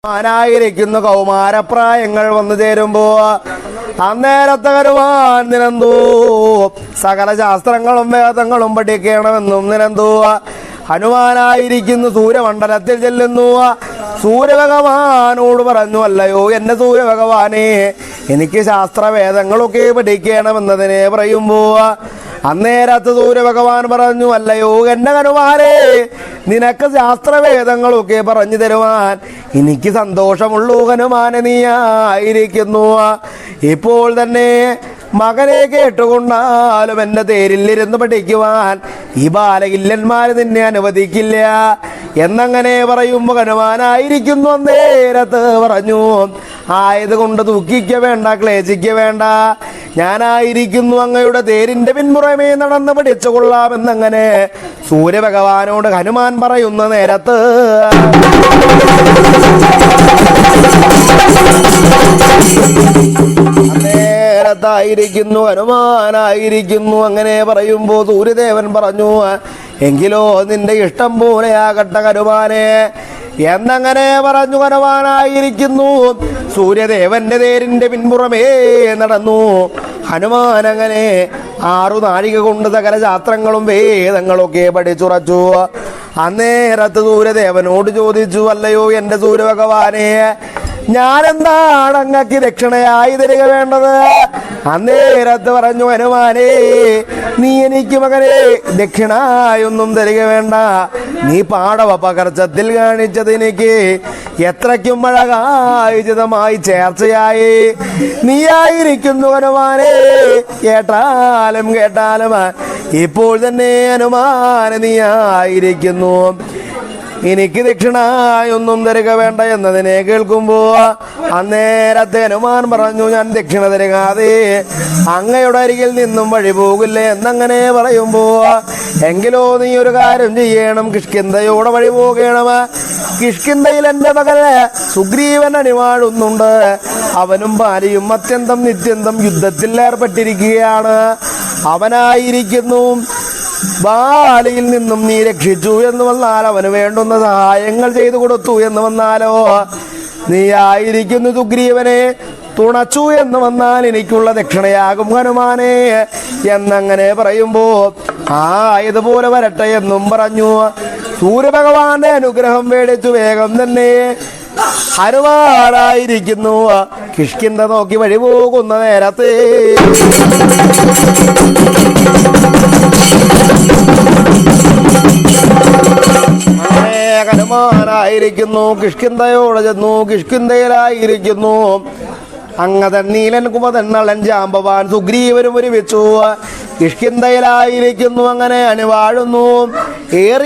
ായിരിക്കുന്നു കൗമാരപ്രായങ്ങൾ വന്നു ചേരുമ്പോ അന്നേരത്തെ വരുവാൻ നിരന്തൂ സകല ശാസ്ത്രങ്ങളും വേദങ്ങളും പഠിക്കണമെന്നും നിരന്തൂ ഹനുമാനായിരിക്കുന്നു സൂര്യമണ്ഡലത്തിൽ ചെല്ലുന്നു. സൂര്യഭഗവാനോട് പറഞ്ഞു, അല്ലയോ എന്റെ സൂര്യഭഗവാനെ, എനിക്ക് ശാസ്ത്രവേദങ്ങളൊക്കെ പഠിക്കണമെന്നതിനെ പറയുമ്പോ അന്നേരത്ത് സൂര്യഭഗവാൻ പറഞ്ഞു, അല്ലയോ എന്റെ ഹനുമാനെ, നിനക്ക് ശാസ്ത്രവേദങ്ങളൊക്കെ പറഞ്ഞു തരുവാൻ എനിക്ക് സന്തോഷമുള്ളൂ ഹനുമാനെ, നീയായിരിക്കുന്നു. ഇപ്പോൾ തന്നെ മകനെ കേട്ടുകൊണ്ടാലും എന്റെ തേരിലിരുന്ന് പഠിക്കുവാൻ ഈ ബാലകില്ലന്മാര് നിന്നെ അനുവദിക്കില്ല എന്നങ്ങനെ പറയുമ്പോ ഹനുമാനായിരിക്കുന്നു അന്നേരത്ത് പറഞ്ഞു, ആയതുകൊണ്ട് ദുഃഖിക്ക വേണ്ട, ക്ലേശിക്ക വേണ്ട, ഞാനായിരിക്കുന്നു അങ്ങയുടെ തേരിന്റെ പിൻപുറമേ നടന്ന് പഠിച്ചു കൊള്ളാമെന്നങ്ങനെ സൂര്യഭഗവാനോട് ഹനുമാൻ പറയുന്ന നേരത്ത് നേരത്തായിരിക്കുന്നു ഹനുമാനായിരിക്കുന്നു അങ്ങനെ പറയുമ്പോ സൂര്യദേവൻ പറഞ്ഞു, എങ്കിലോ നിന്റെ ഇഷ്ടം പോലെ ആകട്ടെ ഹനുമാനെ എന്നങ്ങനെ പറഞ്ഞു. ഹനുമാനായിരിക്കുന്നു സൂര്യദേവന്റെ തേരിന്റെ പിൻപുറമേ നടന്നു. ഹനുമാൻ അങ്ങനെ 6 നാഴിക കൊണ്ട് സകല ശാസ്ത്രങ്ങളും വേദങ്ങളൊക്കെ പഠിച്ചുറച്ചു. അന്നേരത്ത് സൂര്യദേവനോട് ചോദിച്ചു, അല്ലയോ എന്റെ സൂര്യഭഗവാനെ, ഞാനെന്താണ് അങ്ങക്ക് ദക്ഷിണയായി തരിക വേണ്ടത്? അന്നേരത്ത് പറഞ്ഞു, ഹനുമാനെ, നീ എനിക്ക് മകനെ ദക്ഷിണായൊന്നും തരിക വേണ്ട, നീ പാടവ പകർച്ചത്തിൽ കാണിച്ചത് എനിക്ക് എത്രയ്ക്കും അഴകായുചിതമായി ചേർച്ചയായി നീയായിരിക്കുന്നു ഹനുമാനെ. കേട്ടാലും കേട്ടാലും ഇപ്പോൾ തന്നെ ഹനുമാനെ നീയായിരിക്കുന്നു, എനിക്ക് ദക്ഷിണായൊന്നും തരിക വേണ്ട എന്നതിനെ കേൾക്കുമ്പോ അന്നേരത്തെ ഹനുമാൻ പറഞ്ഞു, ഞാൻ ദക്ഷിണ തരികാതെ അങ്ങയുടെ അരികിൽ നിന്നും വഴി പോകില്ല എന്നങ്ങനെ പറയുമ്പോ എങ്കിലോ നീ ഒരു കാര്യം ചെയ്യണം, കിഷ്കിന്ധയോടെ വഴി പോകണം. കിഷ്കിന്ധയിൽ എന്റെ മകന് സുഗ്രീവൻ അണിവാഴുന്നുണ്ട്, അവനും ഭാര്യയും അത്യന്തം നിത്യന്തം യുദ്ധത്തിൽ ഏർപ്പെട്ടിരിക്കുകയാണ്. അവനായിരിക്കുന്നു ബാലിയിൽ നിന്നും നീ രക്ഷിച്ചു എന്ന് വന്നാൽ, അവന് വേണ്ടുന്ന സഹായങ്ങൾ ചെയ്തു കൊടുത്തു എന്ന് വന്നാലോ, നീ ആയിരിക്കുന്നു സുഗ്രീവനെ തുണച്ചു എന്ന് വന്നാൽ എനിക്കുള്ള ദക്ഷിണയാകും ഹനുമാനെ എന്നങ്ങനെ പറയുമ്പോ ഇതുപോലെ വരട്ടെ എന്നും പറഞ്ഞു. സൂര്യഭഗവാന്റെ അനുഗ്രഹം മേടിച്ചു വേഗം തന്നെ ഹനുമാനായിരിക്കുന്നു കിഷ്കിന്ധ നോക്കി വഴി പോകുന്ന നേരത്തെ ഹനുമാനായിരിക്കുന്നു കിഷ്കിന്ധയോടെ ചെന്നു. കിഷ്കിന്ധയിലായിരിക്കുന്നു അങ്ങതൻ നീലൻ കുമതൻ നളൻ ജാമ്പവാൻ സുഗ്രീവനും ഒരുമിച്ചു കിഷ്കിന്ധയിലായിരിക്കുന്നു അങ്ങനെ അണിവാഴുന്നു. ഏറെ